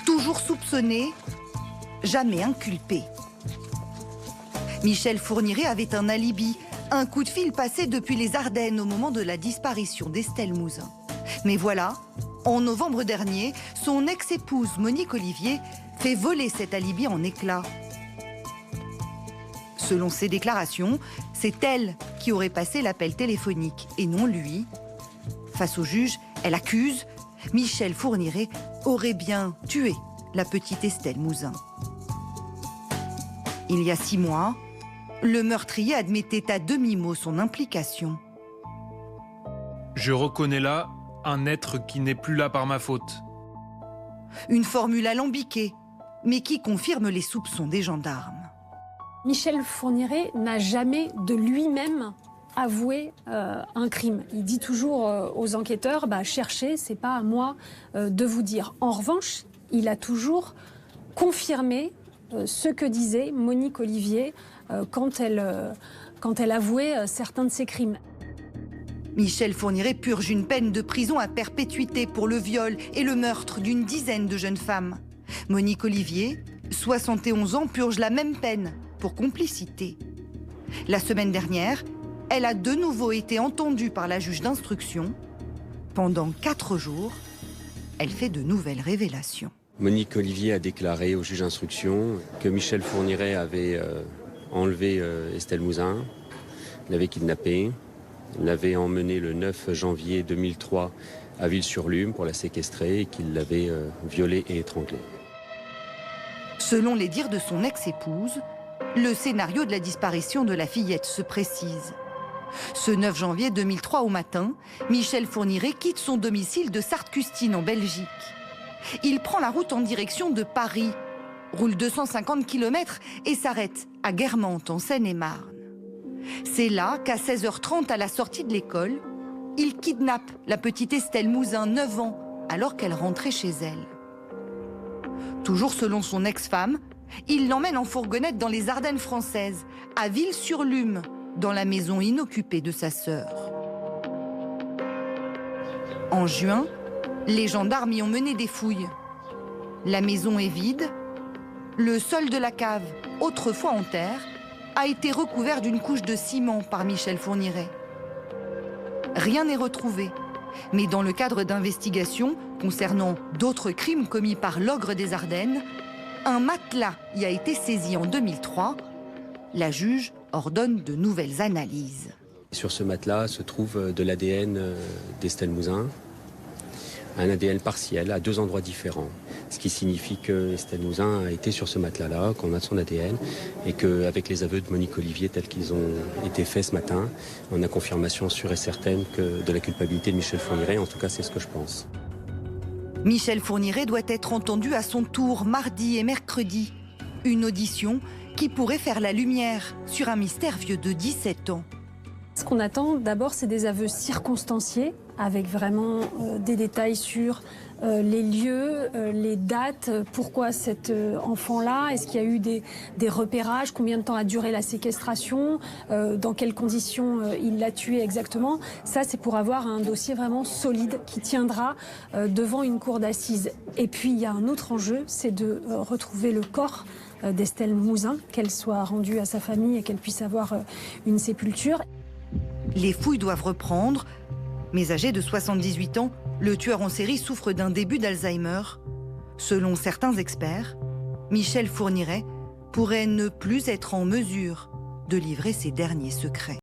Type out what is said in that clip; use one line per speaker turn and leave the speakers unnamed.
Toujours soupçonné, jamais inculpé. Michel Fourniret avait un alibi, un coup de fil passé depuis les Ardennes au moment de la disparition d'Estelle Mouzin. Mais voilà, en novembre dernier, son ex-épouse Monique Olivier fait voler cet alibi en éclats. Selon ses déclarations, c'est elle qui aurait passé l'appel téléphonique et non lui. Face au juge, elle accuse Michel Fourniret aurait bien tué la petite Estelle Mouzin. Il y a 6 mois, le meurtrier admettait à demi-mot son implication.
Je reconnais là un être qui n'est plus là par ma faute.
Une formule alambiquée, mais qui confirme les soupçons des gendarmes.
Michel Fourniret n'a jamais de lui-même avoué un crime. Il dit toujours aux enquêteurs, cherchez, c'est pas à moi de vous dire. En revanche, il a toujours confirmé ce que disait Monique Olivier quand elle avouait certains de ses crimes.
Michel Fourniret purge une peine de prison à perpétuité pour le viol et le meurtre d'une dizaine de jeunes femmes. Monique Olivier, 71 ans, purge la même peine pour complicité. La semaine dernière, elle a de nouveau été entendue par la juge d'instruction. Pendant 4 jours, elle fait de nouvelles révélations.
Monique Olivier a déclaré au juge d'instruction que Michel Fourniret avait enlevé Estelle Mouzin, l'avait kidnappée, l'avait emmenée le 9 janvier 2003 à Ville-sur-Lume pour la séquestrer et qu'il l'avait violée et étranglée.
Selon les dires de son ex-épouse, le scénario de la disparition de la fillette se précise. Ce 9 janvier 2003 au matin, Michel Fourniret quitte son domicile de Sarthe-Custine en Belgique. Il prend la route en direction de Paris, roule 250 km et s'arrête à Guermantes en Seine-et-Marne. C'est là qu'à 16h30 à la sortie de l'école, il kidnappe la petite Estelle Mouzin, 9 ans, alors qu'elle rentrait chez elle. Toujours selon son ex-femme, il l'emmène en fourgonnette dans les Ardennes françaises, à Ville-sur-Lume, dans la maison inoccupée de sa sœur. En juin, les gendarmes y ont mené des fouilles. La maison est vide. Le sol de la cave, autrefois en terre, a été recouvert d'une couche de ciment par Michel Fourniret. Rien n'est retrouvé. Mais dans le cadre d'investigations concernant d'autres crimes commis par l'ogre des Ardennes, un matelas y a été saisi en 2003. La juge ordonne de nouvelles analyses.
Sur ce matelas se trouve de l'ADN d'Estelle Mouzin, un ADN partiel à 2 endroits différents. Ce qui signifie que Estelle Mouzin a été sur ce matelas-là, qu'on a son ADN, et qu'avec les aveux de Monique Olivier tels qu'ils ont été faits ce matin, on a confirmation sûre et certaine de la culpabilité de Michel Fourniret. En tout cas, c'est ce que je pense.
Michel Fourniret doit être entendu à son tour mardi et mercredi. Une audition qui pourrait faire la lumière sur un mystère vieux de 17 ans.
Ce qu'on attend d'abord, c'est des aveux circonstanciés, avec vraiment des détails sur les lieux, les dates, pourquoi cet enfant-là, est-ce qu'il y a eu des repérages, combien de temps a duré la séquestration, dans quelles conditions il l'a tué exactement. Ça, c'est pour avoir un dossier vraiment solide qui tiendra devant une cour d'assises. Et puis, il y a un autre enjeu, c'est de retrouver le corps d'Estelle Mouzin, qu'elle soit rendue à sa famille et qu'elle puisse avoir une sépulture.
Les fouilles doivent reprendre, mais âgé de 78 ans, le tueur en série souffre d'un début d'Alzheimer. Selon certains experts, Michel Fourniret pourrait ne plus être en mesure de livrer ses derniers secrets.